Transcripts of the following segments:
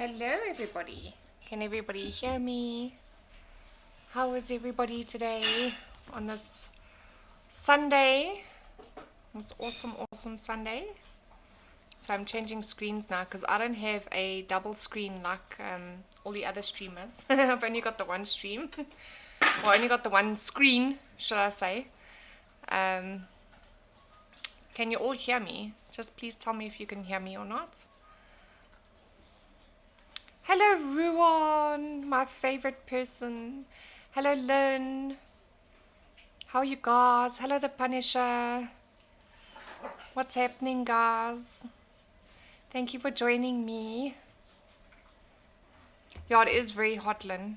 Hello everybody. Can everybody hear me? How is everybody today on this Sunday? This awesome Sunday. So I'm changing screens now because I don't have a double screen like all the other streamers. I've only got the one stream. Or only got the one screen, should I say. Can you all hear me? Just please tell me if you can hear me or not. Hello, Ruan, my favorite person. Hello, Lynn. How are you guys? Hello, the Punisher. What's happening, guys? Thank you for joining me. Yeah, it is very hot, Lynn.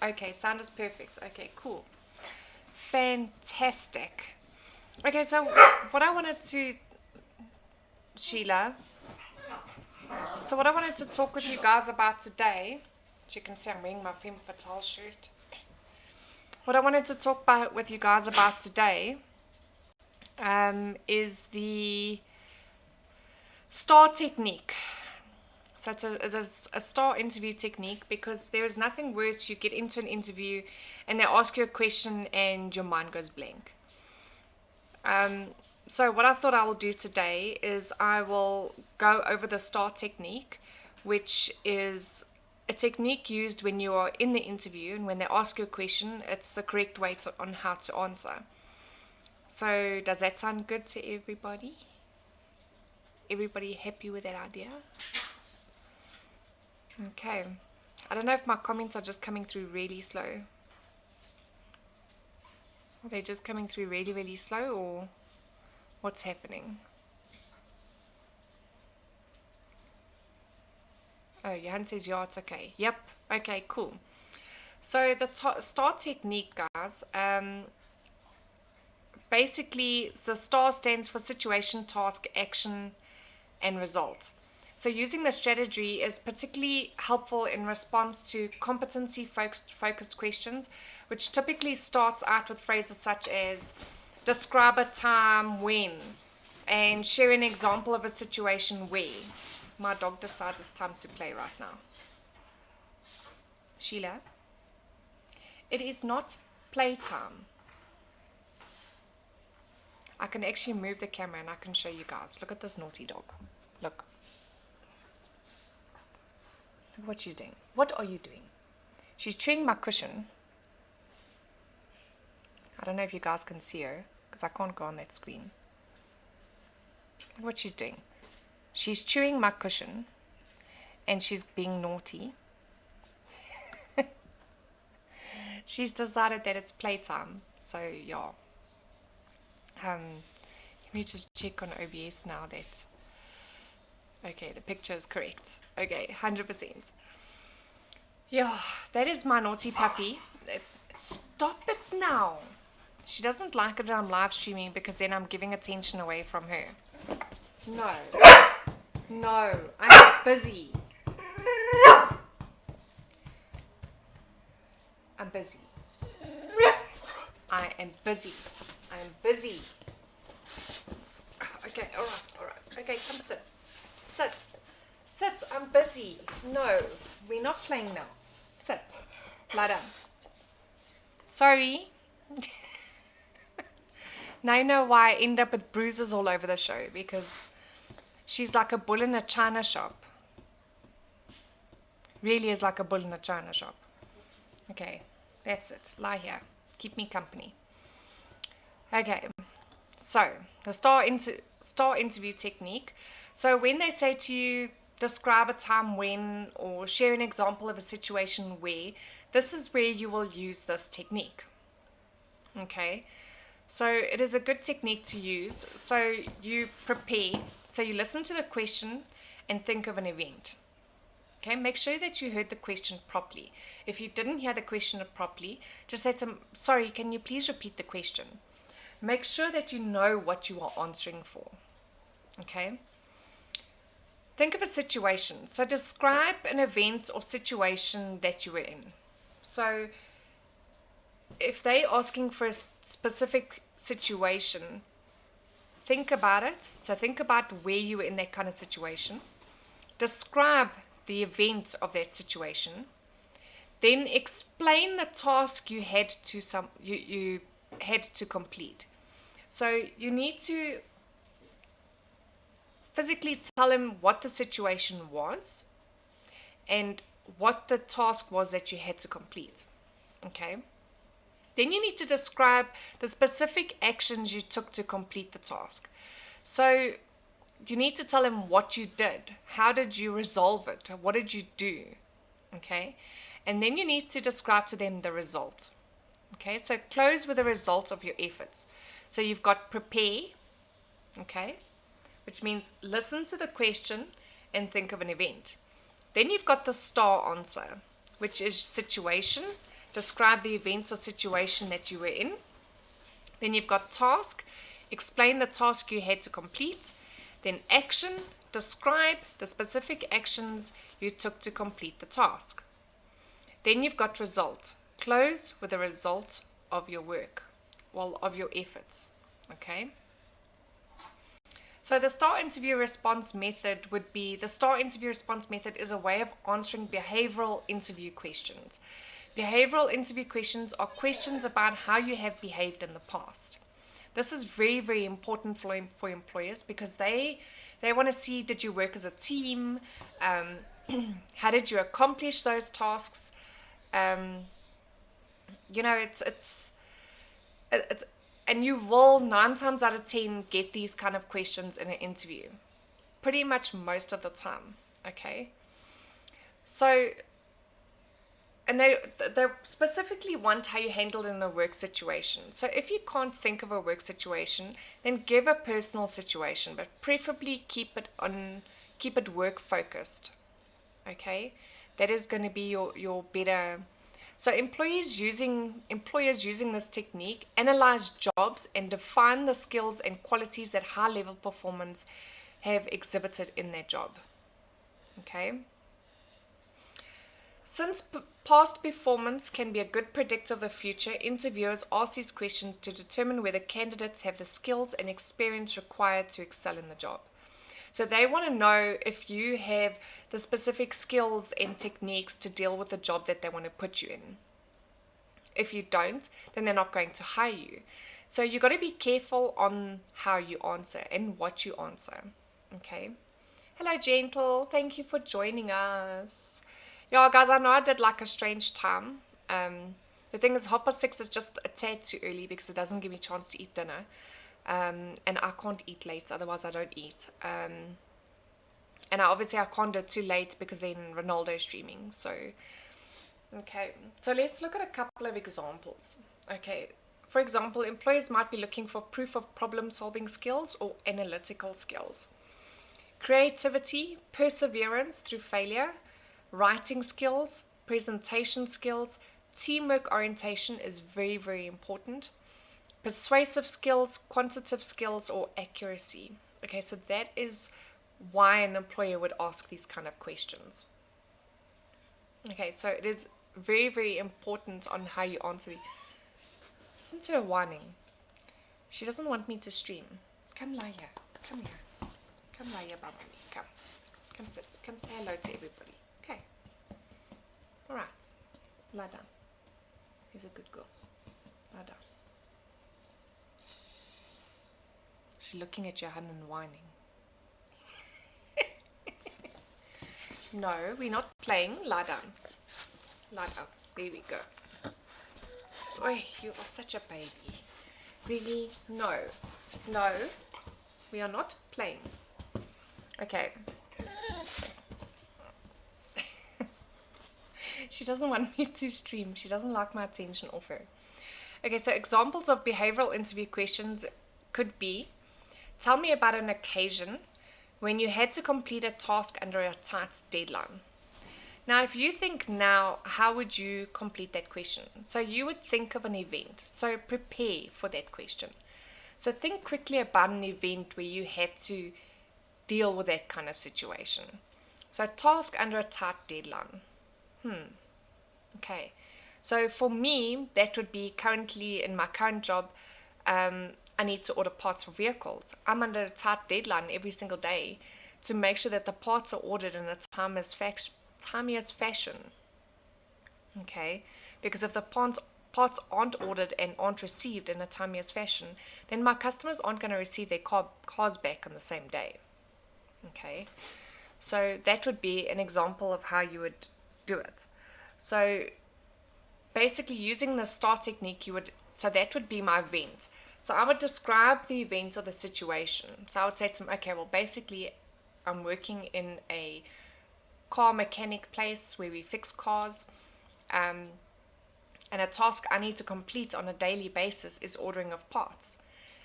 Okay, sound is perfect. Okay, cool. Fantastic. Okay, so what I wanted to... Sheila... So what I wanted to talk with you guys about today, as you can see I'm wearing my Femme Fatale shirt. What I wanted to talk with you guys about today is the STAR technique. So it's a STAR interview technique because there is nothing worse. You get into an interview and they ask you a question and your mind goes blank. So what I thought I will do today is I will go over the STAR technique, which is a technique used when you are in the interview and when they ask you a question, it's the correct way on how to answer. So does that sound good to everybody? Everybody happy with that idea? Okay. I don't know if my comments are just coming through really slow. Are they just coming through really slow or... what's happening? Oh, Johan says, yeah, it's okay. Yep. Okay, cool. So the STAR technique, guys, basically the STAR stands for situation, task, action, and result. So using the strategy is particularly helpful in response to competency-focused questions, which typically starts out with phrases such as describe a time when, and share an example of a situation where. My dog decides it's time to play right now. Sheila, it is not playtime. I can actually move the camera and I can show you guys. Look at this naughty dog. Look. Look what she's doing. What are you doing? She's chewing my cushion. I don't know if you guys can see her because I can't go on that screen. Look what she's doing. She's chewing my cushion and she's being naughty. She's decided that it's playtime. So yeah. Let me just check on OBS now that... okay, the picture is correct. Okay, 100%. Yeah, that is my naughty puppy. Stop it now. She doesn't like it when I'm live streaming because then I'm giving attention away from her. No, I'm busy. I'm busy. I am busy. Okay, alright. Okay, come sit. Sit, I'm busy. No, we're not playing now. Sit. Lie down. Sorry. Now you know why I end up with bruises all over the show, because she's like a bull in a china shop. Really is like a bull in a china shop. Okay, that's it. Lie here. Keep me company. Okay, so the STAR interview technique. So when they say to you, describe a time when, or share an example of a situation where, this is where you will use this technique. Okay. So it is a good technique to use. So you prepare, so you listen to the question and think of an event. Okay, make sure that you heard the question properly. If you didn't hear the question properly, just say to them, sorry, can you please repeat the question? Make sure that you know what you are answering for. Okay. Think of a situation. So describe an event or situation that you were in. So if they're asking for a specific situation, think about it. So think about where you were in that kind of situation. Describe the event of that situation. Then explain the task you had to complete. So you need to physically tell him what the situation was and what the task was that you had to complete. Okay? Then you need to describe the specific actions you took to complete the task. So you need to tell him what you did. How did you resolve it? What did you do? Okay? And then you need to describe to them the result. Okay? So close with the result of your efforts. So you've got prepare, okay? Which means listen to the question and think of an event. Then you've got the star answer, which is situation. Describe the events or situation that you were in. Then you've got task. Explain the task you had to complete. Then action. Describe the specific actions you took to complete the task. Then you've got result. Close with the result of your work, of your efforts. Okay? So the STAR interview response method is a way of answering behavioral interview questions. Behavioral interview questions are questions about how you have behaved in the past. This is very, very important for employers because they want to see, did you work as a team? How did you accomplish those tasks? It's and you will 9 times out of 10 get these kind of questions in an interview, pretty much most of the time. Okay, so and they specifically want how you handled in a work situation. So if you can't think of a work situation, then give a personal situation, but preferably keep it work focused. Okay, that is going to be your better. So employers using this technique analyze jobs and define the skills and qualities that high level performance have exhibited in their job. Okay. Since past performance can be a good predictor of the future, interviewers ask these questions to determine whether candidates have the skills and experience required to excel in the job. So they want to know if you have the specific skills and techniques to deal with the job that they want to put you in. If you don't, then they're not going to hire you. So you've got to be careful on how you answer and what you answer. Okay. Hello, Gentle. Thank you for joining us. Yeah, guys, I know I did like a strange time. The thing is, 6:30 is just a tad too early because it doesn't give me a chance to eat dinner. And I can't eat late, otherwise I don't eat. And I can't do it too late because then Ronaldo is streaming. So, okay. So let's look at a couple of examples. Okay. For example, employers might be looking for proof of problem-solving skills or analytical skills. Creativity, perseverance through failure, writing skills, presentation skills, teamwork orientation is very, very important. Persuasive skills, quantitative skills, or accuracy. Okay, so that is why an employer would ask these kind of questions. Okay, so it is very, very important on how you answer. Listen to her whining. She doesn't want me to stream. Come lie here. Come here. Come lie here, Baba. Come. Come sit. Come say hello to everybody. Okay. Alright. Lie down. He's a good girl. Lie down. She's looking at your hand and whining. No, we're not playing. Lie down. Lie down. There we go. Oi, you are such a baby. Really? No. No. We are not playing. Okay. She doesn't want me to stream. She doesn't like my attention off her. Okay, so examples of behavioral interview questions could be, tell me about an occasion when you had to complete a task under a tight deadline. Now, if you think now, how would you complete that question? So you would think of an event. So prepare for that question. So think quickly about an event where you had to deal with that kind of situation. So task under a tight deadline. Okay. So for me, that would be currently in my current job, I need to order parts for vehicles. I'm under a tight deadline every single day to make sure that the parts are ordered in a timeliest fashion. Okay, because if the parts aren't ordered and aren't received in a timeliest fashion, then my customers aren't going to receive their cars back on the same day. Okay, so that would be an example of how you would do it. So basically using the STAR technique, so that would be my event. So I would describe the event or the situation. So I would say to them, okay, well, basically I'm working in a car mechanic place where we fix cars, and a task I need to complete on a daily basis is ordering of parts.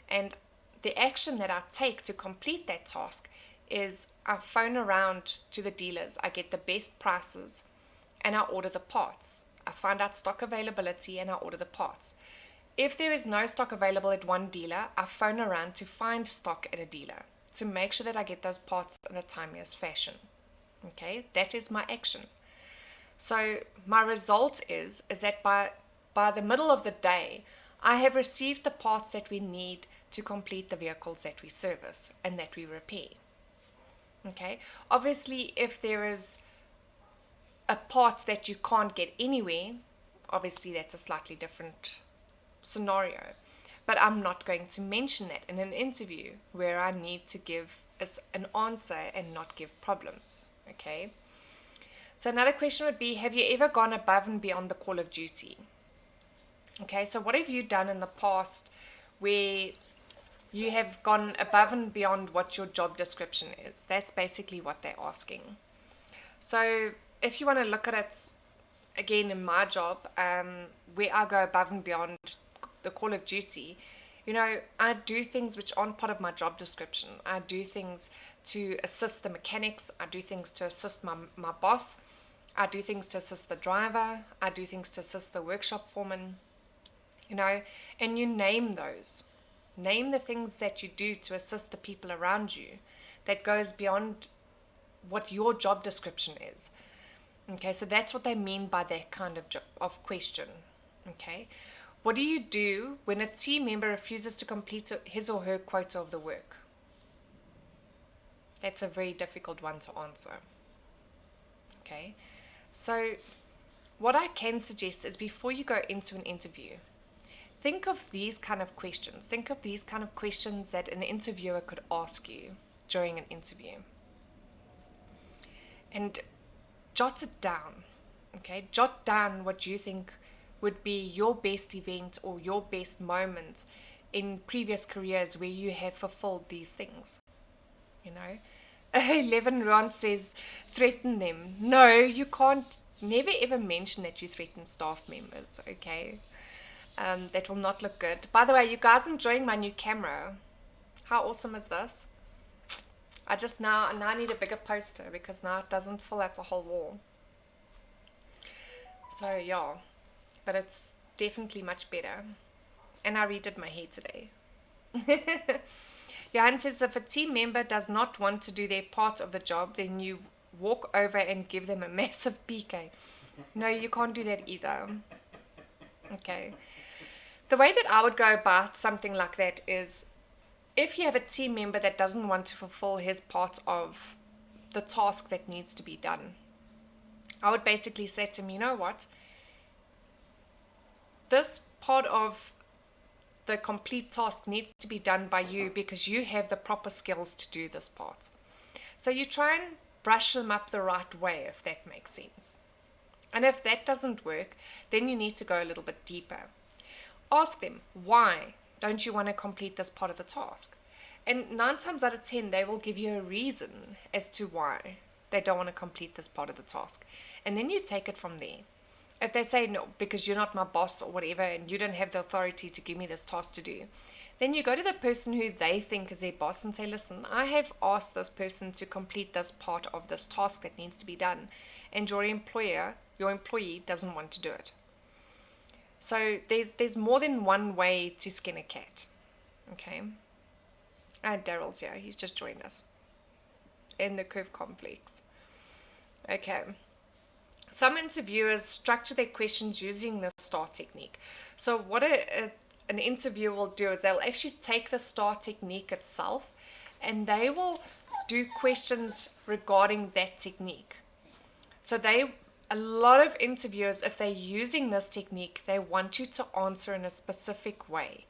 And the action that I take to complete that task is I phone around to the dealers, I get the best prices, and I order the parts. I find out stock availability and I order the parts. If there is no stock available at one dealer, I phone around to find stock at a dealer to make sure that I get those parts in a timeliest fashion. Okay, that is my action. So my result is that by the middle of the day, I have received the parts that we need to complete the vehicles that we service and that we repair. Okay, obviously if there is a part that you can't get anywhere, obviously that's a slightly different scenario. But I'm not going to mention that in an interview where I need to give an answer and not give problems. Okay. So another question would be, have you ever gone above and beyond the call of duty? Okay, so what have you done in the past where you have gone above and beyond what your job description is? That's basically what they're asking. So if you want to look at it again in my job, where I go above and beyond the call of duty, I do things which aren't part of my job description. I do things to assist the mechanics. I do things to assist my boss. I do things to assist the driver. I do things to assist the workshop foreman. And you name those. Name the things that you do to assist the people around you that goes beyond what your job description is. Okay, so that's what they mean by that kind of question. Okay, what do you do when a team member refuses to complete his or her quota of the work? That's a very difficult one to answer. Okay, so what I can suggest is before you go into an interview, think of these kind of questions. Think of these kind of questions that an interviewer could ask you during an interview. And jot it down. Okay, jot down what you think would be your best event or your best moment in previous careers where you have fulfilled these things. 11 Ron says, threaten them. No, you can't. Never ever mention that you threaten staff members. Okay, that will not look good. By the way, you guys enjoying my new camera? How awesome is this? I just now need a bigger poster because now it doesn't fill up the whole wall. So yeah, but it's definitely much better. And I redid my hair today. Johan says, if a team member does not want to do their part of the job, then you walk over and give them a massive PK. No, you can't do that either. Okay. The way that I would go about something like that is, if you have a team member that doesn't want to fulfill his part of the task that needs to be done, I would basically say to him, you know what? This part of the complete task needs to be done by you because you have the proper skills to do this part. So you try and brush them up the right way, if that makes sense. And if that doesn't work, then you need to go a little bit deeper. Ask them, why don't you want to complete this part of the task? And 9 times out of 10, they will give you a reason as to why they don't want to complete this part of the task. And then you take it from there. If they say, no, because you're not my boss or whatever, and you don't have the authority to give me this task to do, then you go to the person who they think is their boss and say, listen, I have asked this person to complete this part of this task that needs to be done, and your employee doesn't want to do it. So there's more than one way to skin a cat. Okay. Daryl's here. He's just joined us. In the curve complex. Okay. Some interviewers structure their questions using the STAR technique. So what an interviewer will do is they'll actually take the STAR technique itself and they will do questions regarding that technique. So a lot of interviewers, if they're using this technique, they want you to answer in a specific way.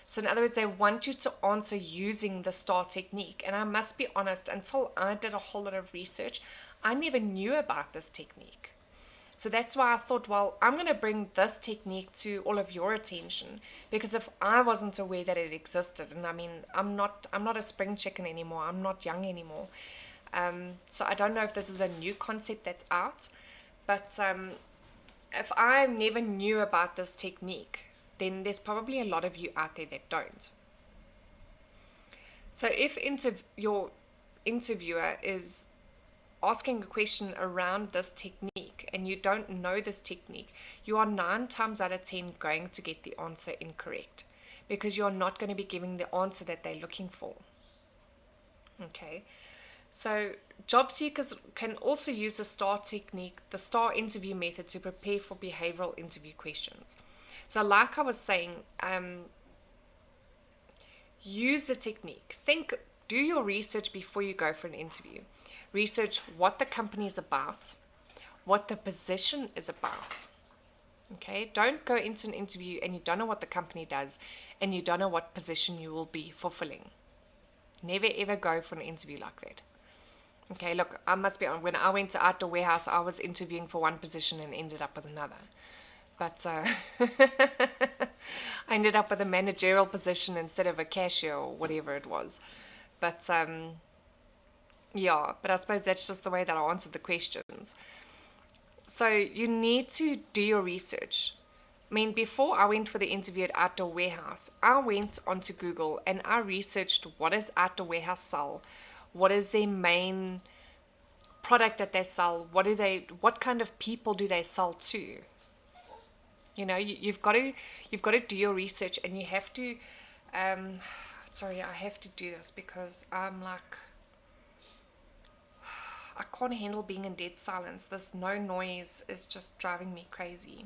So in other words, they want you to answer using the STAR technique. And I must be honest, until I did a whole lot of research, I never knew about this technique. So that's why I thought, well, I'm going to bring this technique to all of your attention, because if I wasn't aware that it existed, and I mean, I'm not a spring chicken anymore, I'm not young anymore. So I don't know if this is a new concept that's out, but if I never knew about this technique, then there's probably a lot of you out there that don't. So if your interviewer is asking a question around this technique and you don't know this technique, you are 9 times out of 10 going to get the answer incorrect, because you're not going to be giving the answer that they're looking for. Okay, so job seekers can also use the STAR technique, the STAR interview method, to prepare for behavioral interview questions. So like I was saying, use the technique. Do your research before you go for an interview. Research what the company is about, what the position is about. Okay, don't go into an interview and you don't know what the company does and you don't know what position you will be fulfilling. Never ever go for an interview like that. Okay, look, I must be honest, when I went to Outtro warehouse, I was interviewing for one position and ended up with another. But I ended up with a managerial position instead of a cashier or whatever it was. But yeah, but I suppose that's just the way that I answered the questions. So you need to do your research. I mean, before I went for the interview at Outtro warehouse, I went onto Google and I researched, what does Outtro warehouse sell? What is their main product that they sell? What kind of people do they sell to? You know, you've got to do your research, and you have to sorry, I have to do this because I'm like, I can't handle being in dead silence. This no noise is just driving me crazy.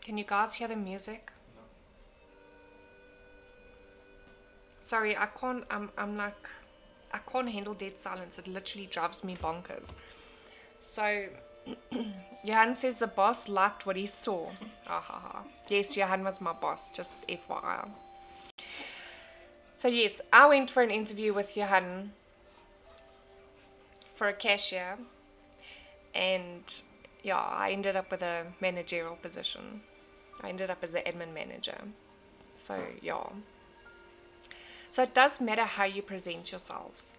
Can you guys hear the music? No. Sorry, I can't. I'm like, I can't handle dead silence. It literally drives me bonkers. So, Johan says the boss liked what he saw. Yes, Johan was my boss, just FYI. So yes, I went for an interview with Johan for a cashier, and yeah, I ended up with a managerial position. I ended up as an admin manager. So yeah. So it does matter how you present yourselves.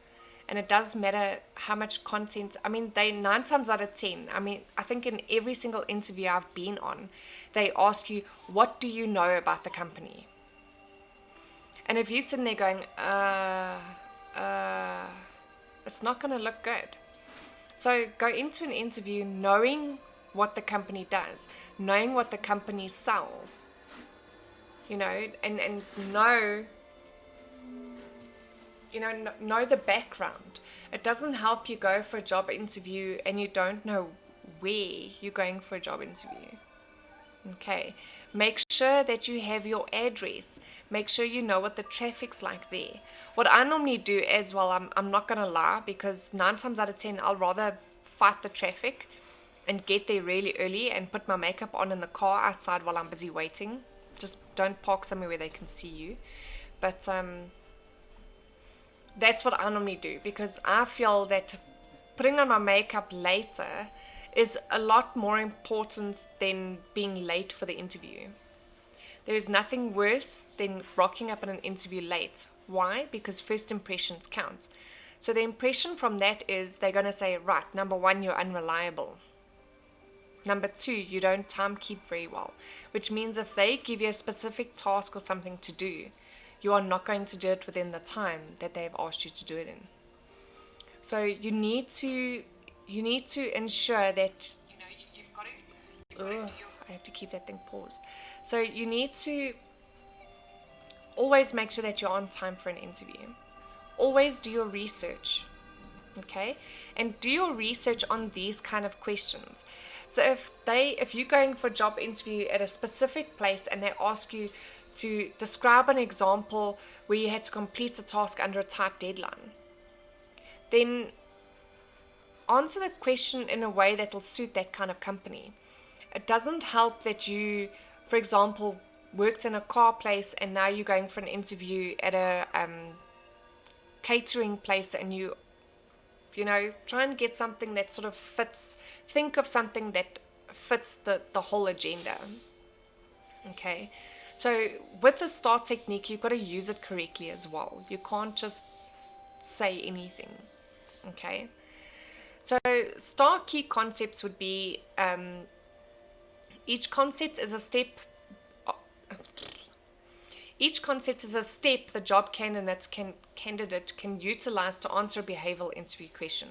And it does matter how much content. I mean, 9 times out of 10, I mean, I think in every single interview I've been on, they ask you, what do you know about the company? And if you're sitting there going, it's not going to look good. So go into an interview knowing what the company does, knowing what the company sells, you know, and know, you know the background. It doesn't help you go for a job interview and you don't know where you're going for a job interview. Okay, make sure that you have your address. Make sure you know what the traffic's like there. What I normally do as well, I'm not gonna lie, because 9 times out of 10 I'll rather fight the traffic and get there really early and put my makeup on in the car outside while I'm busy waiting. Just don't park somewhere where they can see you. But that's what I normally do, because I feel that putting on my makeup later is a lot more important than being late for the interview. There is nothing worse than rocking up at an interview late. Why? Because first impressions count. So the impression from that is they're going to say, right, number 1, you're unreliable. Number 2, you don't time keep very well. Which means if they give you a specific task or something to do, you are not going to do it within the time that they've asked you to do it in. So you need to ensure that, you know, you've got to I have to keep that thing paused. So you need to always make sure that you're on time for an interview. Always do your research, okay? And do your research on these kind of questions. So if you're going for a job interview at a specific place and they ask you to describe an example where you had to complete a task under a tight deadline, then answer the question in a way that will suit that kind of company. It doesn't help that you, for example, worked in a car place and now you're going for an interview at a catering place, and you try and get something that sort of fits. Think of something that fits the whole agenda. Okay, so with the STAR technique, you've got to use it correctly as well. You can't just say anything. Okay, so STAR key concepts would be each concept is a step the job candidate can utilize to answer a behavioral interview question.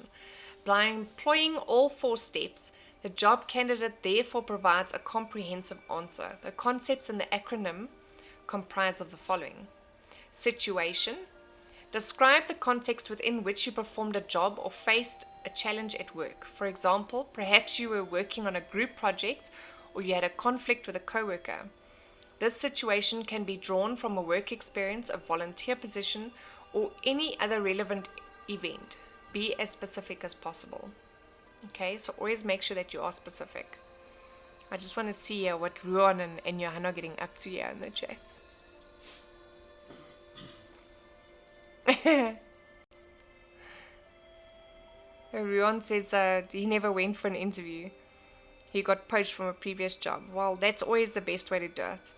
By employing all 4 steps, the job candidate therefore provides a comprehensive answer. The concepts in the acronym comprise of the following: situation. Describe the context within which you performed a job or faced a challenge at work. For example, perhaps you were working on a group project or you had a conflict with a coworker. This situation can be drawn from a work experience, a volunteer position, or any other relevant event. Be as specific as possible. Okay, so always make sure that you are specific. I just want to see what Ruan and Johanna are getting up to here in the chat. Ruan says he never went for an interview. He got poached from a previous job. Well, that's always the best way to do it.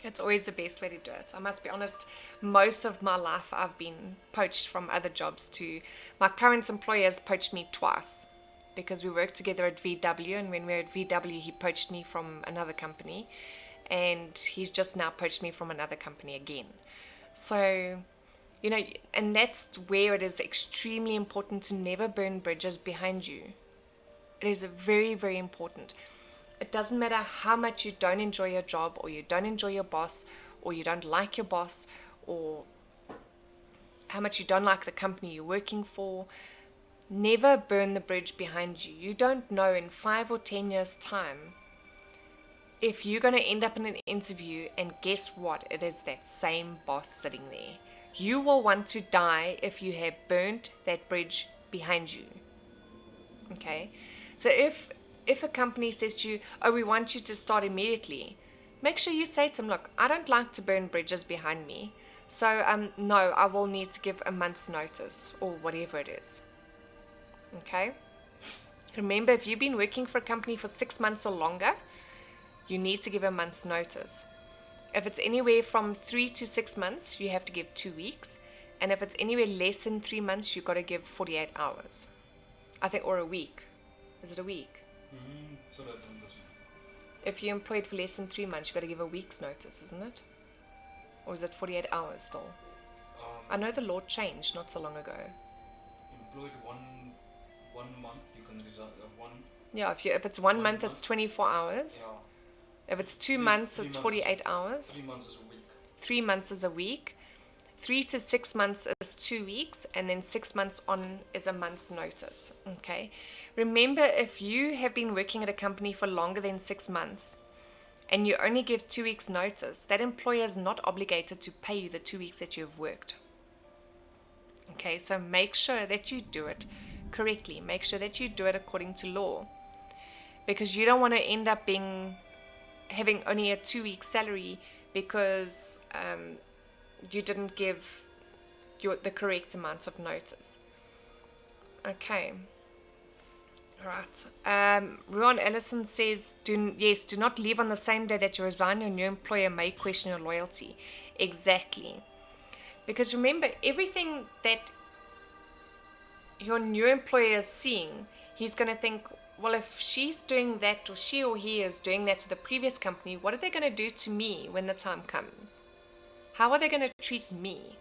It's always the best way to do it. I must be honest, most of my life I've been poached from other jobs too. My current employer has poached me twice because we worked together at VW, and when we were at VW he poached me from another company, and he's just now poached me from another company again. So, and that's where it is extremely important to never burn bridges behind you. It is very, very important. It doesn't matter how much you don't enjoy your job, or you don't enjoy your boss, or you don't like your boss, or how much you don't like the company you're working for. Never burn the bridge behind you. You don't know in 5 or 10 years' time if you're going to end up in an interview and guess what? It is that same boss sitting there. You will want to die if you have burnt that bridge behind you. Okay? So if a company says to you, oh, we want you to start immediately, make sure you say to them, look, I don't like to burn bridges behind me. So, no, I will need to give a month's notice or whatever it is. Okay? Remember, if you've been working for a company for 6 months or longer, you need to give a month's notice. If it's anywhere from 3 to 6 months, you have to give 2 weeks. And if it's anywhere less than 3 months, you've got to give 48 hours. I think, or a week. Is it a week? So that if you're employed for less than 3 months, you've got to give a week's notice, isn't it? Or is it 48 hours still? I know the law changed not so long ago. Employed one month, you can resign. Yeah, if it's 1 month, it's 24 hours. Yeah. If it's 2 months, it's 48 hours. 3 months is a week. 3 months is a week. 3 to 6 months is 2 weeks, and then 6 months on is a month's notice. Okay. Remember, if you have been working at a company for longer than 6 months and you only give 2 weeks notice, that employer is not obligated to pay you the 2 weeks that you have worked. Okay, so make sure that you do it correctly. Make sure that you do it according to law, because you don't want to end up having only a 2-week salary because you didn't give the correct amount of notice. Okay. Right. Ron Ellison says, do not leave on the same day that you resign. Your new employer may question your loyalty. Exactly. Because remember, everything that your new employer is seeing, he's going to think, well, if she's doing that, or she or he is doing that to the previous company, what are they going to do to me when the time comes? How are they going to treat me?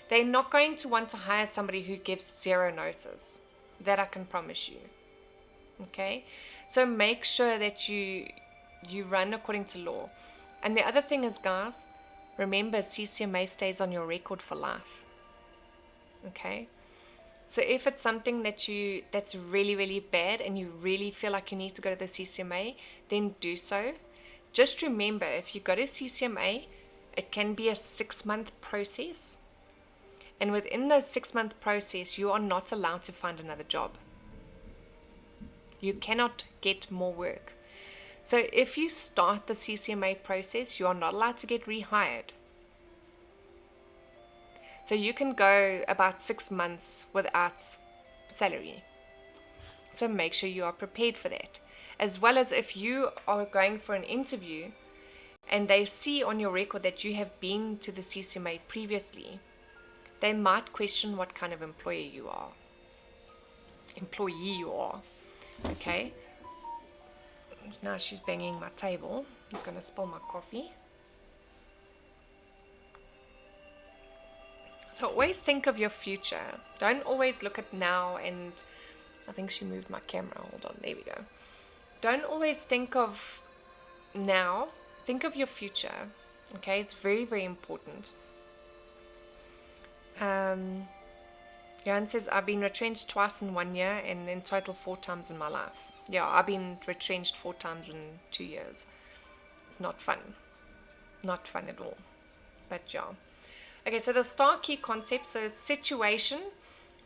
They're not going to want to hire somebody who gives 0 notice. That I can promise you. Okay? So make sure that you run according to law. And the other thing is, guys, remember, CCMA stays on your record for life. Okay? So if it's something that's really, really bad and you really feel like you need to go to the CCMA, then do so. Just remember, if you go to CCMA, it can be a 6-month process. And within those 6-month process, you are not allowed to find another job. You cannot get more work. So if you start the CCMA process, you are not allowed to get rehired. So you can go about 6 months without salary. So make sure you are prepared for that. As well as if you are going for an interview and they see on your record that you have been to the CCMA previously, they might question what kind of employee you are. Okay? Now she's banging my table. It's going to spill my coffee. So always think of your future. Don't always look at now and... I think she moved my camera. Hold on. There we go. Don't always think of now. Think of your future. Okay? It's very, very important. Jan says, I've been retrenched twice in 1 year and in total 4 times in my life. Yeah, I've been retrenched 4 times in 2 years. It's not fun. Not fun at all. But yeah. Okay, so the STAR key concepts. So it's situation.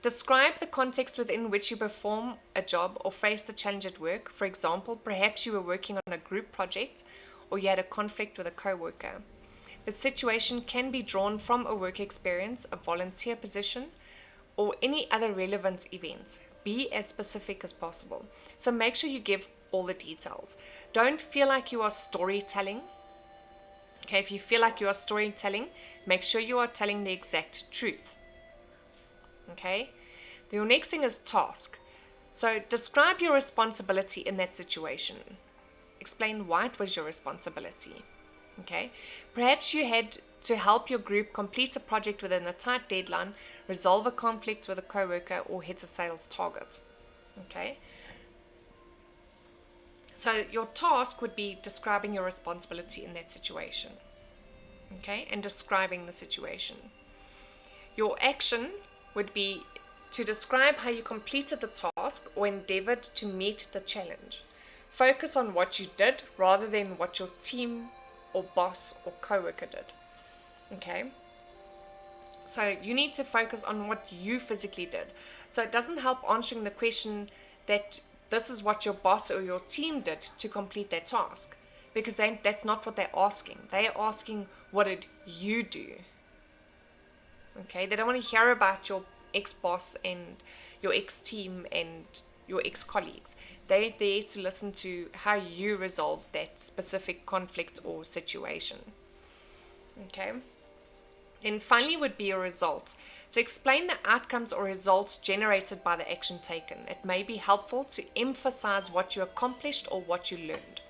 Describe the context within which you perform a job or face the challenge at work. For example, perhaps you were working on a group project or you had a conflict with a co-worker. The situation can be drawn from a work experience, a volunteer position, or any other relevant event. Be as specific as possible. So make sure you give all the details. Don't feel like you are storytelling. Okay, if you feel like you are storytelling, make sure you are telling the exact truth. Okay, your next thing is task. So describe your responsibility in that situation. Explain why it was your responsibility. Okay, perhaps you had to help your group complete a project within a tight deadline, resolve a conflict with a coworker, or hit a sales target. Okay, so your task would be describing your responsibility in that situation. Okay, and describing the situation. Your action would be to describe how you completed the task or endeavored to meet the challenge. Focus on what you did rather than what your team or boss or coworker did. Okay, so you need to focus on what you physically did. So it doesn't help answering the question that this is what your boss or your team did to complete that task, because that's not what they're asking. They're asking, what did you do? Okay, they don't want to hear about your ex-boss and your ex-team and your ex-colleagues. They're there to listen to how you resolve that specific conflict or situation. Okay. Then finally would be a result. So explain the outcomes or results generated by the action taken. It may be helpful to emphasize what you accomplished or what you learned.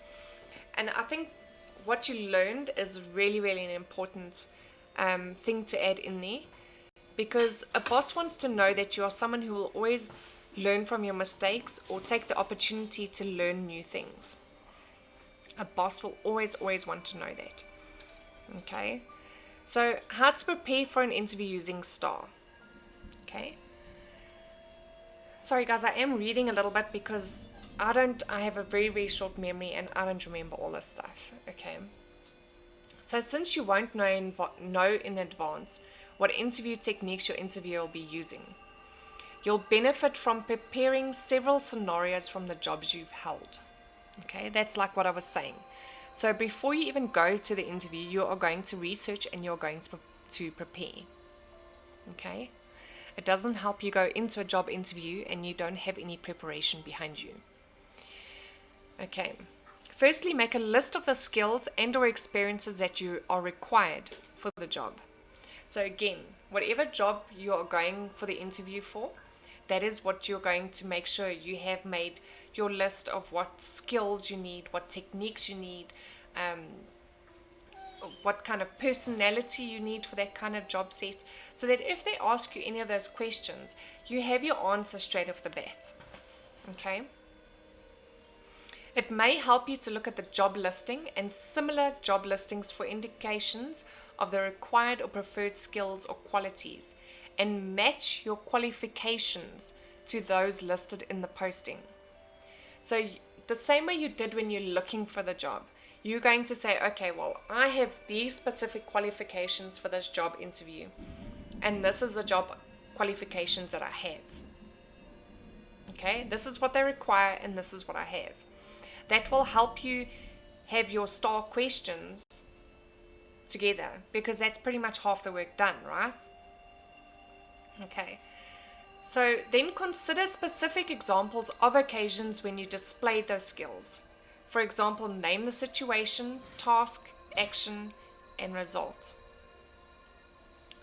And I think what you learned is really, really an important thing to add in there, because a boss wants to know that you are someone who will always learn from your mistakes or take the opportunity to learn new things. A boss will always want to know that. Okay, so how to prepare for an interview using STAR. Okay, sorry guys, I am reading a little bit because I have a very, very short memory and I don't remember all this stuff. Okay, so since you won't know in advance what interview techniques your interviewer will be using, you'll benefit from preparing several scenarios from the jobs you've held. Okay, that's like what I was saying. So before you even go to the interview, you are going to research and you're going to prepare. Okay, it doesn't help you go into a job interview and you don't have any preparation behind you. Okay, firstly, make a list of the skills and or experiences that you are required for the job. So again, whatever job you are going for the interview for, that is what you're going to make sure you have made your list of what skills you need, what techniques you need, what kind of personality you need for that kind of job set, so that if they ask you any of those questions, you have your answer straight off the bat. Okay? It may help you to look at the job listing and similar job listings for indications of the required or preferred skills or qualities, and match your qualifications to those listed in the posting. So the same way you did when you're looking for the job, you're going to say, okay, well, I have these specific qualifications for this job interview, and this is the job qualifications that I have. Okay, this is what they require, and this is what I have. That will help you have your star questions together, because that's pretty much half the work done, right? Okay. So then consider specific examples of occasions when you displayed those skills. For example, name the situation, task, action, and result.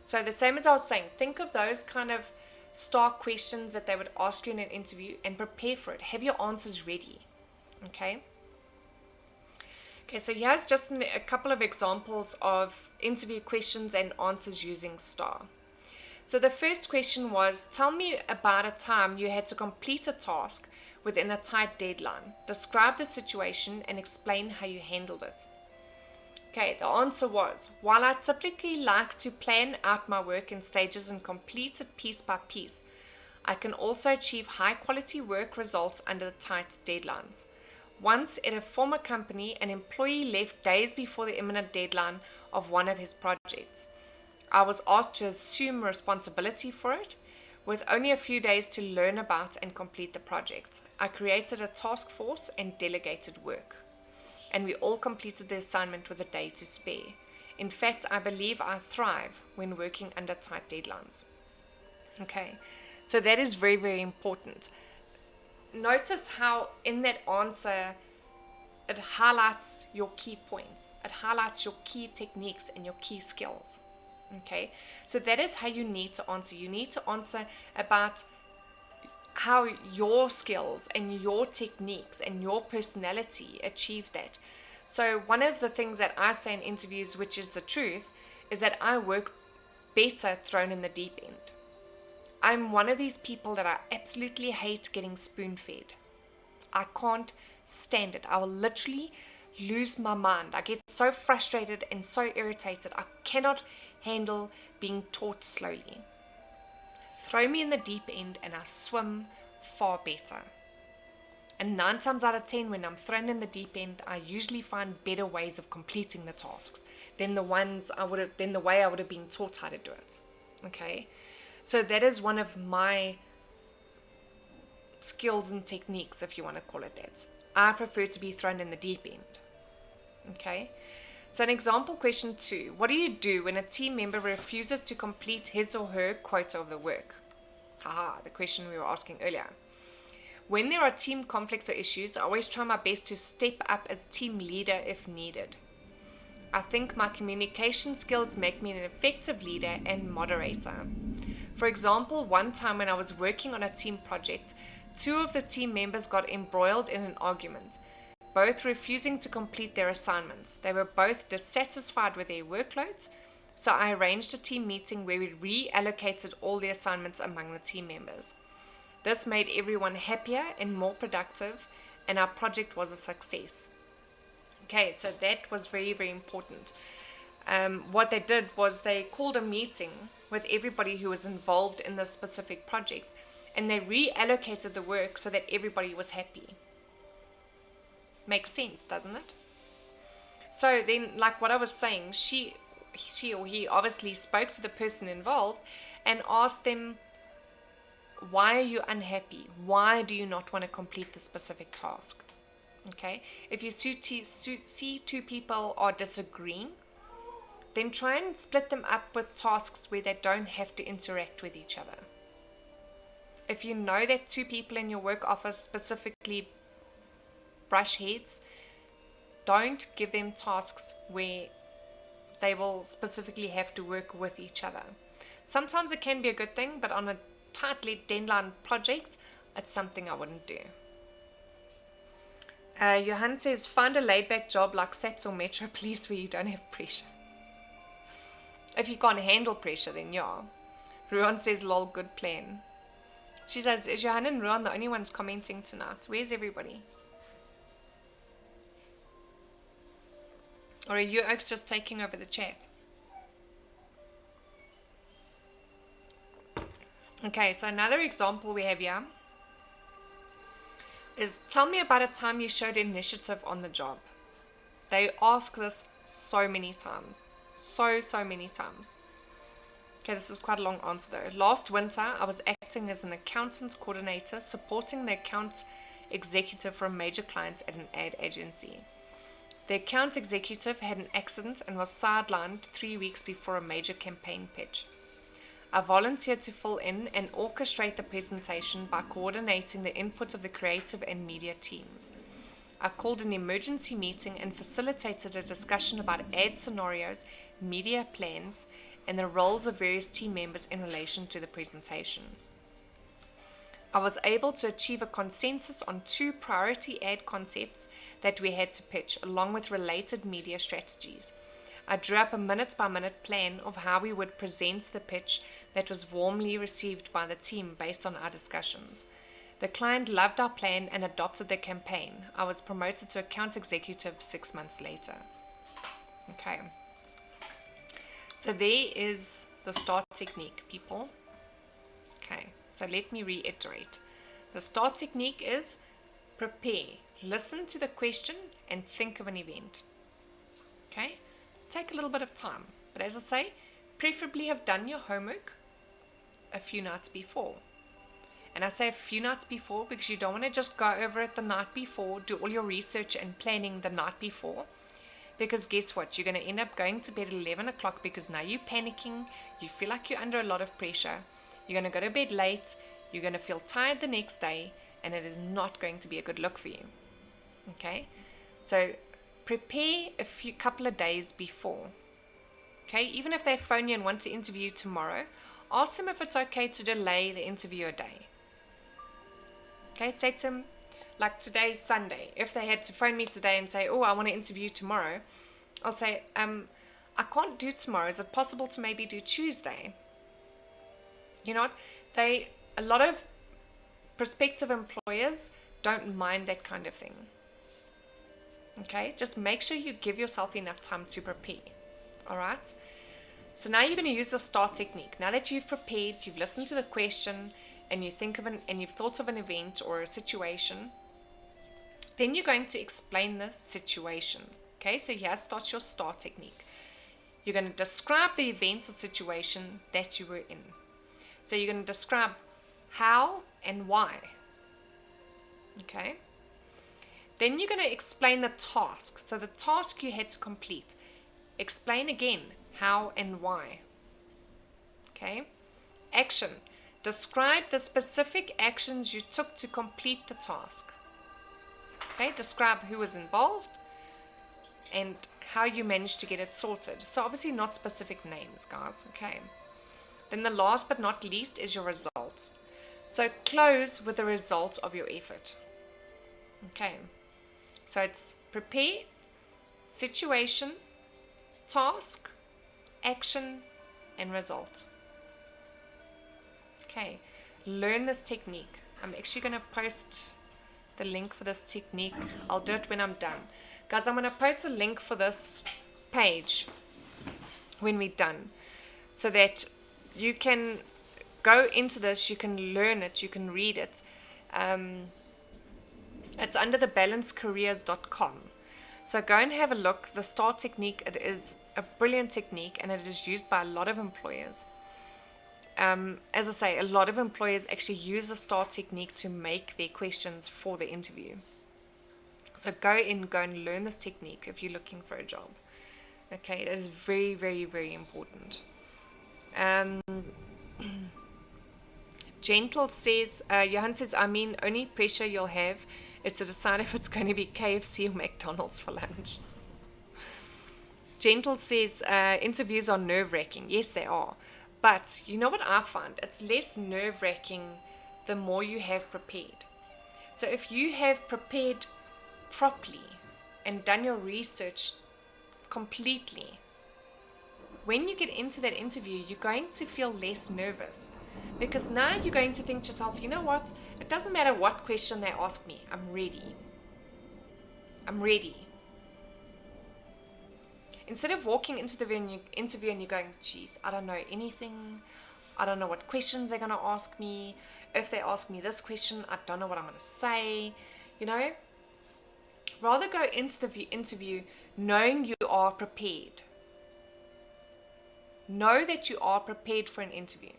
So the same as I was saying, think of those kind of star questions that they would ask you in an interview and prepare for it. Have your answers ready. Okay? Okay, so here's just a couple of examples of interview questions and answers using STAR. So the first question was, tell me about a time you had to complete a task within a tight deadline. Describe the situation and explain how you handled it. Okay, the answer was, while I typically like to plan out my work in stages and complete it piece by piece, I can also achieve high quality work results under tight deadlines. Once at a former company, an employee left days before the imminent deadline of one of his projects. I was asked to assume responsibility for it, with only a few days to learn about and complete the project. I created a task force and delegated work, and we all completed the assignment with a day to spare. In fact, I believe I thrive when working under tight deadlines. Okay, so that is very, very important. Notice how in that answer it highlights your key points, it highlights your key techniques and your key skills. Okay, so that is how you need to answer. You need to answer about how your skills and your techniques and your personality achieve that. So one of the things that I say in interviews, which is the truth, is that I work better thrown in the deep end. I'm one of these people that I absolutely hate getting spoon-fed. I can't stand it. I will literally lose my mind. I get so frustrated and so irritated. I cannot handle being taught slowly. Throw me in the deep end and I swim far better. And 9 times out of 10, when I'm thrown in the deep end, I usually find better ways of completing the tasks than the way I would have been taught how to do it. Okay, so that is one of my skills and techniques, if you want to call it that. I prefer to be thrown in the deep end. Okay. So an example question 2, what do you do when a team member refuses to complete his or her quota of the work? Haha, the question we were asking earlier. When there are team conflicts or issues, I always try my best to step up as team leader if needed. I think my communication skills make me an effective leader and moderator. For example, one time when I was working on a team project, 2 of the team members got embroiled in an argument, both refusing to complete their assignments. They were both dissatisfied with their workloads, so I arranged a team meeting where we reallocated all the assignments among the team members. This made everyone happier and more productive, and our project was a success. Okay, so that was very, very important. What they did was they called a meeting with everybody who was involved in this specific project, and they reallocated the work so that everybody was happy. Makes sense, doesn't it? So then, like what I was saying, she or he obviously spoke to the person involved and asked them, why are you unhappy? Why do you not want to complete the specific task? Okay, if you see 2 people are disagreeing, then try and split them up with tasks where they don't have to interact with each other. If you know that 2 people in your work office specifically brush heads, don't give them tasks where they will specifically have to work with each other. Sometimes it can be a good thing, but on a tightly deadline project, it's something I wouldn't do. Johan says, find a laid-back job like SAPS or Metro Police where you don't have pressure. If you can't handle pressure, then yeah. Ruan says, lol, good plan. She says, is Johan and Ruan the only ones commenting tonight? Where's everybody? Or are you Oaks just taking over the chat? Okay, so another example we have here is tell me about a time you showed initiative on the job. They ask this so many times. So many times. Okay, this is quite a long answer though. Last winter, I was acting as an accountant coordinator, supporting the account executive for a major client at an ad agency. The account executive had an accident and was sidelined 3 weeks before a major campaign pitch. I volunteered to fill in and orchestrate the presentation by coordinating the input of the creative and media teams. I called an emergency meeting and facilitated a discussion about ad scenarios, media plans, and the roles of various team members in relation to the presentation. I was able to achieve a consensus on 2 priority ad concepts that we had to pitch, along with related media strategies. I drew up a minute-by-minute plan of how we would present the pitch that was warmly received by the team based on our discussions. The client loved our plan and adopted the campaign. I was promoted to account executive 6 months later. Okay. So there is the STAR technique, people. Okay, so let me reiterate. The STAR technique is prepare, listen to the question, and think of an event. Okay, take a little bit of time, but as I say, preferably have done your homework a few nights before. And I say a few nights before because you don't want to just go over it the night before, do all your research and planning the night before. Because guess what? You're going to end up going to bed at 11 o'clock because now you're panicking, you feel like you're under a lot of pressure, you're going to go to bed late, you're going to feel tired the next day, and it is not going to be a good look for you. Okay? So prepare a couple of days before. Okay? Even if they phone you and want to interview you tomorrow, ask them if it's okay to delay the interview a day. Okay? Say to them, like today's Sunday, if they had to phone me today and say, oh, I want to interview you tomorrow, I'll say, I can't do tomorrow. Is it possible to maybe do Tuesday? You know what? A lot of prospective employers don't mind that kind of thing. Okay? Just make sure you give yourself enough time to prepare. Alright? So now you're going to use the STAR technique. Now that you've prepared, you've listened to the question, and you've thought of an event or a situation, then you're going to explain the situation. Okay, so here starts your STAR technique. You're going to describe the event or situation that you were in. So you're going to describe how and why. Okay. Then you're going to explain the task. So the task you had to complete. Explain again how and why. Okay. Action. Describe the specific actions you took to complete the task. Okay, describe who was involved and how you managed to get it sorted. So obviously not specific names, guys. Okay. Then the last but not least is your result. So close with the result of your effort. Okay. So it's prepare, situation, task, action, and result. Okay. Learn this technique. I'm actually going to post the link for this technique. I'll do it when I'm done. Guys, I'm going to post the link for this page when we're done so that you can go into this, you can learn it, you can read it. It's under the balancecareers.com. So go and have a look. The STAR technique, it is a brilliant technique and it is used by a lot of employers. As I say, a lot of employers actually use the STAR technique to make their questions for the interview. So go and learn this technique if you're looking for a job. Okay, it is very, very, very important. Gentle says, Johan says, I mean, only pressure you'll have is to decide if it's going to be KFC or McDonald's for lunch. Gentle says, interviews are nerve-wracking. Yes, they are. But you know what I find? It's less nerve-wracking the more you have prepared. So if you have prepared properly and done your research completely, when you get into that interview, you're going to feel less nervous. Because now you're going to think to yourself, you know what? It doesn't matter what question they ask me. I'm ready. I'm ready. Instead of walking into the interview and you're going, geez, I don't know anything. I don't know what questions they're going to ask me. If they ask me this question, I don't know what I'm going to say. You know, rather go into the interview knowing you are prepared. Know that you are prepared for an interview.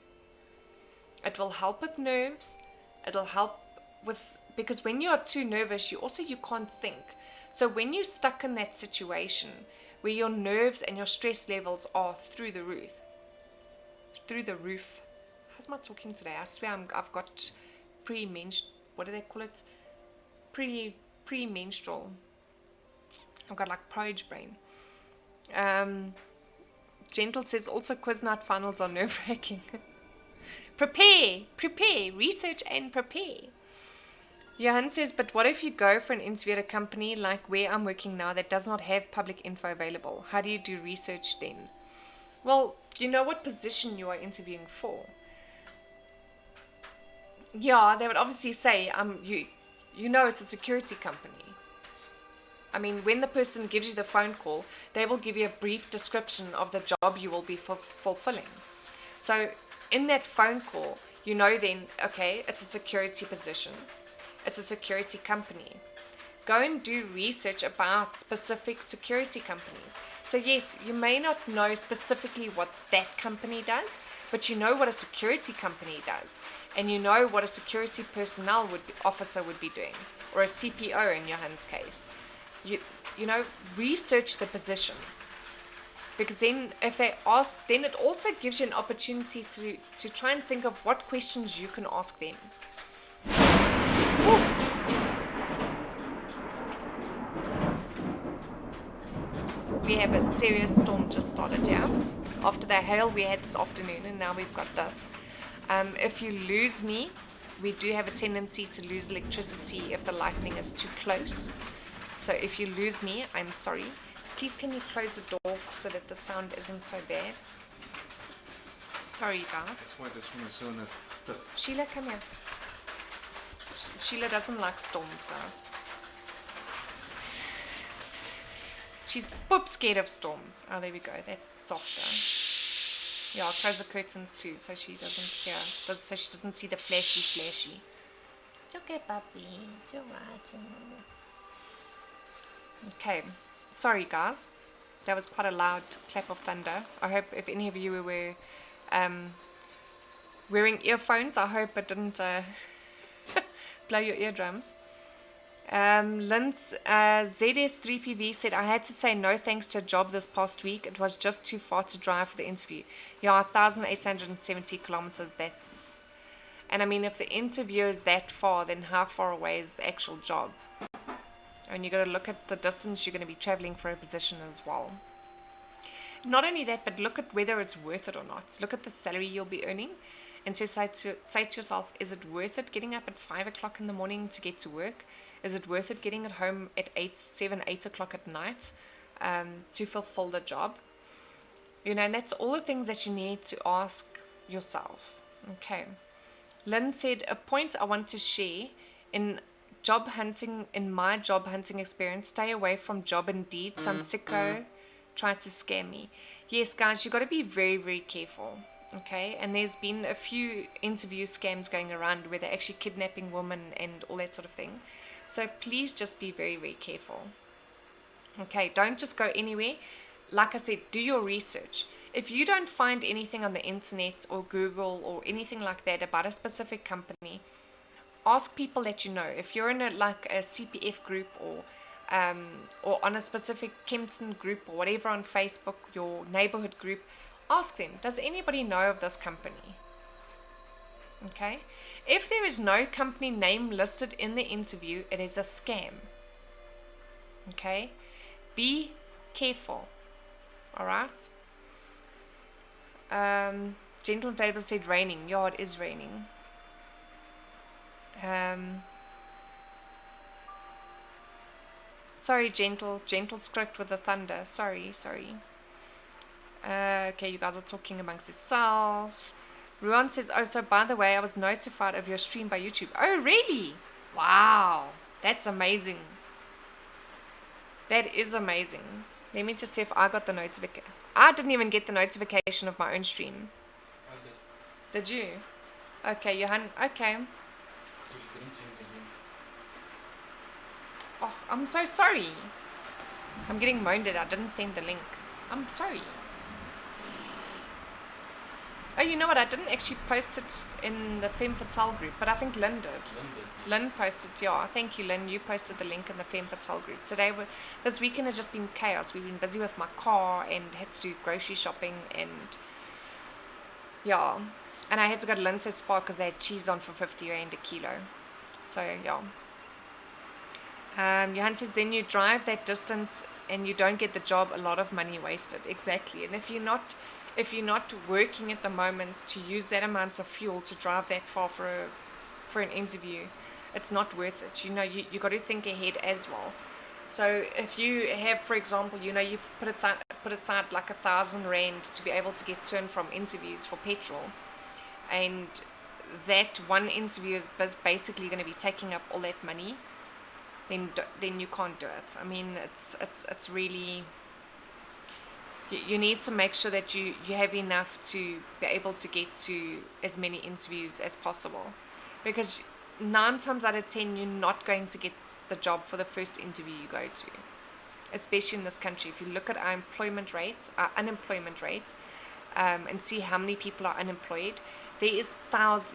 It will help with nerves. It'll help with, because when you are too nervous, you can't think. So when you're stuck in that situation where your nerves and your stress levels are through the roof. How's my talking today? I swear I've got what do they call it? Premenstrual. I've got like porridge brain. Gentle says also quiz night finals are nerve-wracking. Prepare, research and prepare. Johan says, but what if you go for an interview at a company like where I'm working now that does not have public info available? How do you do research then? Well, you know what position you are interviewing for. Yeah, they would obviously say, you know it's a security company. I mean, when the person gives you the phone call, they will give you a brief description of the job you will be fulfilling. So in that phone call, you know then, okay, it's a security position. It's a security company. Go and do research about specific security companies. So yes, you may not know specifically what that company does, but you know what a security company does. And you know what a security personnel officer would be doing, or a CPO in Johan's case. You know, research the position. Because then if they ask, then it also gives you an opportunity to try and think of what questions you can ask them. Oof. We have a serious storm just started here. After the hail we had this afternoon, and now we've got this. If you lose me, we do have a tendency to lose electricity if the lightning is too close. So if you lose me, I'm sorry. Please can you close the door so that the sound isn't so bad? Sorry guys. That's why this one is so net. Sheila, come here. Sheila doesn't like storms, guys. She's poop scared of storms. Oh, there we go. That's softer. Yeah, I'll close the curtains too so she doesn't hear. So she doesn't see the flashy. It's okay, puppy. It's alright. Okay. Sorry, guys. That was quite a loud clap of thunder. I hope if any of you were wearing earphones, I hope it didn't blow your eardrums. Lynn's ZS3PV said, I had to say no thanks to a job this past week. It was just too far to drive for the interview. Yeah, 1,870 kilometers, that's... And I mean, if the interview is that far, then how far away is the actual job? And you got to look at the distance you're going to be traveling for a position as well. Not only that, but look at whether it's worth it or not. Look at the salary you'll be earning. And so say to yourself, is it worth it getting up at 5 o'clock in the morning to get to work? Is it worth it getting at home at 7, 8 o'clock at night to fulfill the job? You know, and that's all the things that you need to ask yourself. Okay. Lynn said, a point I want to share in my job hunting experience, stay away from Job Indeed. Some sicko tried to scam me. Yes, guys, you got to be very, very careful. Okay, and there's been a few interview scams going around where they're actually kidnapping women and all that sort of thing. So please just be very, very careful. Okay, don't just go anywhere. Like I said, do your research. If you don't find anything on the internet or Google or anything like that about a specific company, ask people that you know. If you're in a CPF group or on a specific Kempton group or whatever on Facebook, your neighborhood group, ask them, does anybody know of this company? Okay? If there is no company name listed in the interview, it is a scam. Okay? Be careful. Alright? Gentle Paper said raining. Yeah, it is raining. Sorry, Gentle script with the thunder. Sorry. Okay, you guys are talking amongst yourselves. Ruan says, oh, so by the way, I was notified of your stream by YouTube. Oh, really? Wow. That's amazing. That is amazing. Let me just see if I got the notification. I didn't even get the notification of my own stream. I did. Did you? Okay, Johan. Okay. Dus je didn't send the link. Oh, I'm so sorry. I'm getting moaned at. I didn't send the link. I'm sorry. Oh, you know what? I didn't actually post it in the Femme Fatale group, but I think Lynn did. Lynn posted, yeah. Thank you, Lynn. You posted the link in the Femme Fatale group. This weekend has just been chaos. We've been busy with my car and had to do grocery shopping and yeah. And I had to go to Lindsay's Spa because they had cheese on for 50 Rand a kilo. So yeah. Johan says then you drive that distance and you don't get the job, a lot of money wasted. Exactly. And if you're not working at the moment to use that amount of fuel to drive that far for an interview, it's not worth it. You got to think ahead as well. So if you have, for example, you've put aside like 1,000 Rand to be able to get to and from interviews for petrol, and that one interview is basically going to be taking up all that money, then you can't do it. I mean, it's really, you need to make sure that you have enough to be able to get to as many interviews as possible, because 9 times out of 10 you're not going to get the job for the first interview you go to, especially in this country. If you look at our unemployment rate, and see how many people are unemployed, there is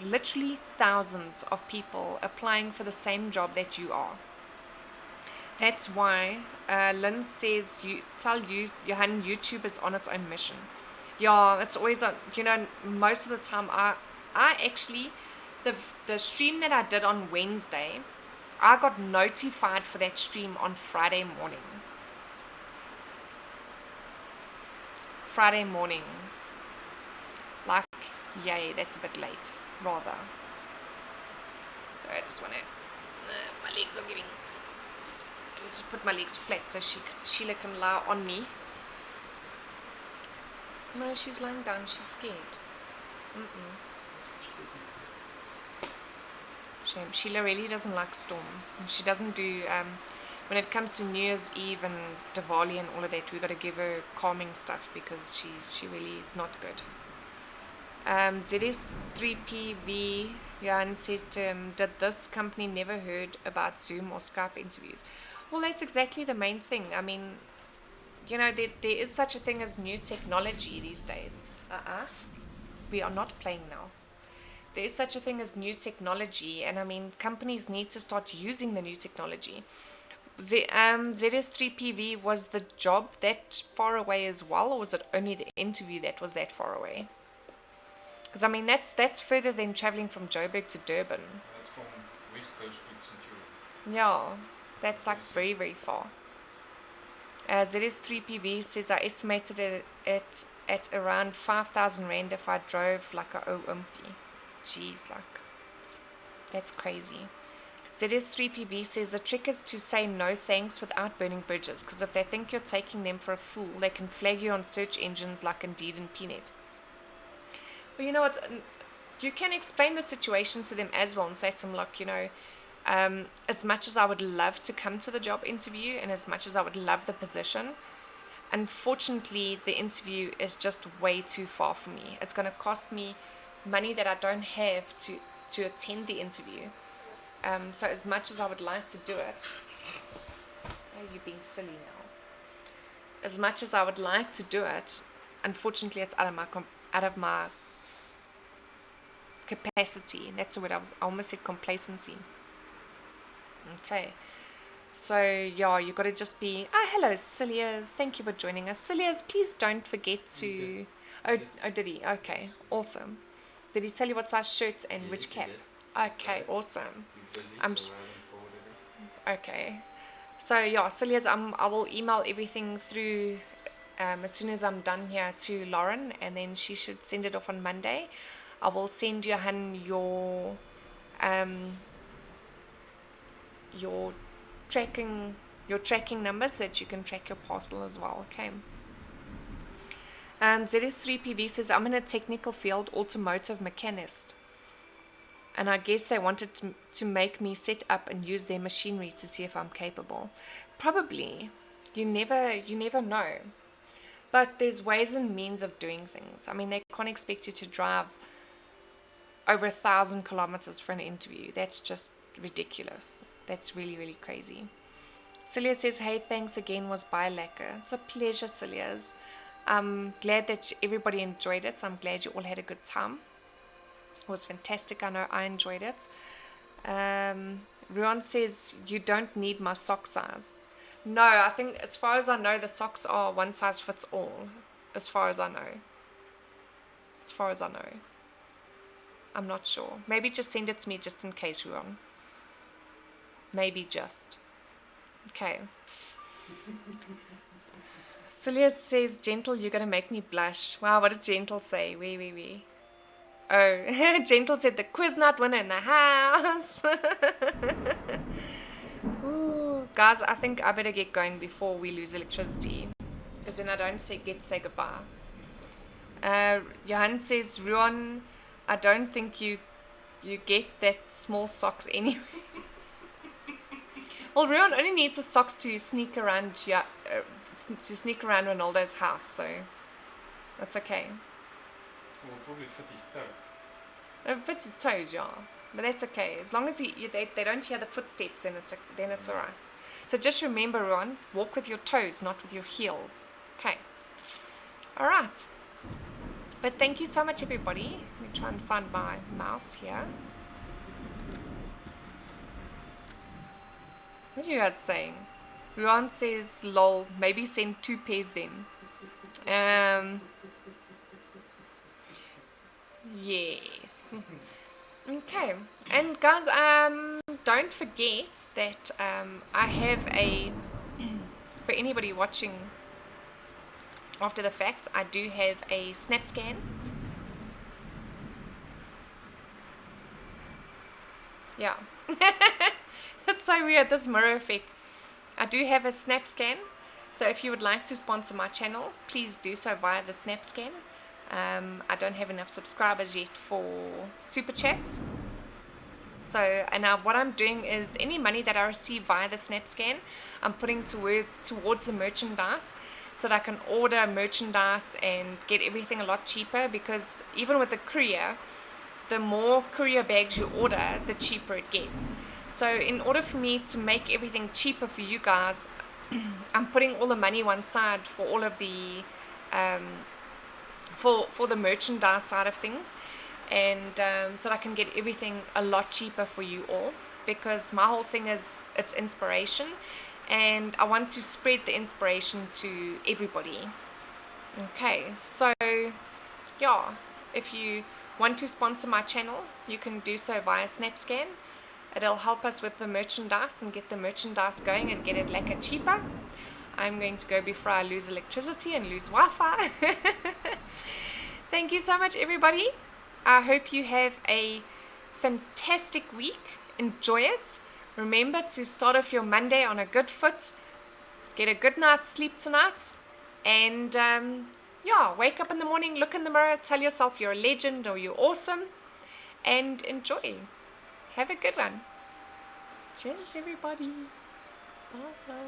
literally thousands of people applying for the same job that you are. That's why Lynn says, Johan, YouTube is on its own mission. Yeah, it's always on, most of the time I actually, the stream that I did on Wednesday, I got notified for that stream on Friday morning. Like, yay, that's a bit late, rather. So I just want to, my legs are giving, I'll just put my legs flat so Sheila can lie on me. No, she's lying down, she's scared. Shame. Sheila really doesn't like storms, and she doesn't do, when it comes to New Year's Eve and Diwali and all of that, we got to give her calming stuff because she really is not good. ZS3PV, Jan says to him, did this company never heard about Zoom or Skype interviews? Well, that's exactly the main thing. I mean, there is such a thing as new technology these days. We are not playing now. There is such a thing as new technology, and I mean, companies need to start using the new technology. ZS3PV, was the job that far away as well, or was it only the interview that was that far away? Because I mean, that's further than traveling from Joburg to Durban. That's from West Coast to Centurion. Yeah, that's like very, very far. ZS3PV says I estimated it at around 5,000 Rand if I drove like a OMP. Jeez, like, that's crazy. ZS3PV says the trick is to say no thanks without burning bridges, because if they think you're taking them for a fool, they can flag you on search engines like Indeed and Pnet. Well, you know what? You can explain the situation to them as well and say to them, look, as much as I would love to come to the job interview and as much as I would love the position, unfortunately, the interview is just way too far for me. It's going to cost me money that I don't have to attend the interview. So as much as I would like to do it, oh, you're being silly now. As much as I would like to do it, unfortunately, it's out of my capacity. That's the word I almost said, complacency. Okay. So yeah, you got to just be. Hello, Cilias. Thank you for joining us, Cilias. Please don't forget to. Oh, did he? Okay, awesome. Did he tell you what size shirt and which cap? Okay, awesome. Okay. So yeah, Cilias, I will email everything through as soon as I'm done here to Laurynne, and then she should send it off on Monday. I will send Johan your tracking numbers so that you can track your parcel as well. Okay. ZS3PV says I'm in a technical field, automotive mechanist, and I guess they wanted to make me set up and use their machinery to see if I'm capable. Probably. You never know. But there's ways and means of doing things. I mean, they can't expect you to drive over 1,000 kilometers for an interview. That's just ridiculous. That's really, really crazy. Celia says, hey, thanks again, was by lekker. It's a pleasure, Celia's. I'm glad that everybody enjoyed it. I'm glad you all had a good time. It was fantastic. I know I enjoyed it. Ruan says, you don't need my sock size. No, I think as far as I know, the socks are one size fits all. As far as I know. As far as I know. I'm not sure. Maybe just send it to me just in case, Ruan. Maybe just. Okay. Celia says, Gentle, you're going to make me blush. Wow, what did Gentle say? Wee. Oh, Gentle said the quiz nut winner in the house. Ooh, guys, I think I better get going before we lose electricity. Because then I don't get to say goodbye. Johan says, Ruan, I don't think you get that small socks anyway. Well, Ruan only needs the socks to sneak around Ronaldo's house, so that's okay. Will probably fit his toe. It fits his toes, yeah, but that's okay. As long as they don't hear the footsteps, then it's all right. So just remember, Ron, walk with your toes, not with your heels. Okay. All right. But thank you so much, everybody. Let me try and find my mouse here. What are you guys saying? Ron says, lol, maybe send 2 pairs then. Yes. Okay. And guys, don't forget that I have for anybody watching after the fact, I do have a snap scan. Yeah. That's so weird, this mirror effect. I do have a snap scan. So if you would like to sponsor my channel, please do so via the snap scan. I don't have enough subscribers yet for super chats. So, and now what I'm doing is any money that I receive via the snap scan, I'm putting towards the merchandise, so that I can order merchandise and get everything a lot cheaper, because even with the courier, the more courier bags you order, the cheaper it gets. So in order for me to make everything cheaper for you guys, I'm putting all the money one side for all of the for the merchandise side of things, and so that I can get everything a lot cheaper for you all, because my whole thing is it's inspiration, and I want to spread the inspiration to everybody. Okay, so yeah, if you want to sponsor my channel, you can do so via SnapScan. It'll help us with the merchandise and get the merchandise going and get it lekker cheaper. I'm going to go before I lose electricity and lose Wi-Fi. Thank you so much, everybody. I hope you have a fantastic week. Enjoy it. Remember to start off your Monday on a good foot. Get a good night's sleep tonight. And yeah, wake up in the morning, look in the mirror, tell yourself you're a legend or you're awesome, and enjoy. Have a good one. Cheers, everybody. Bye.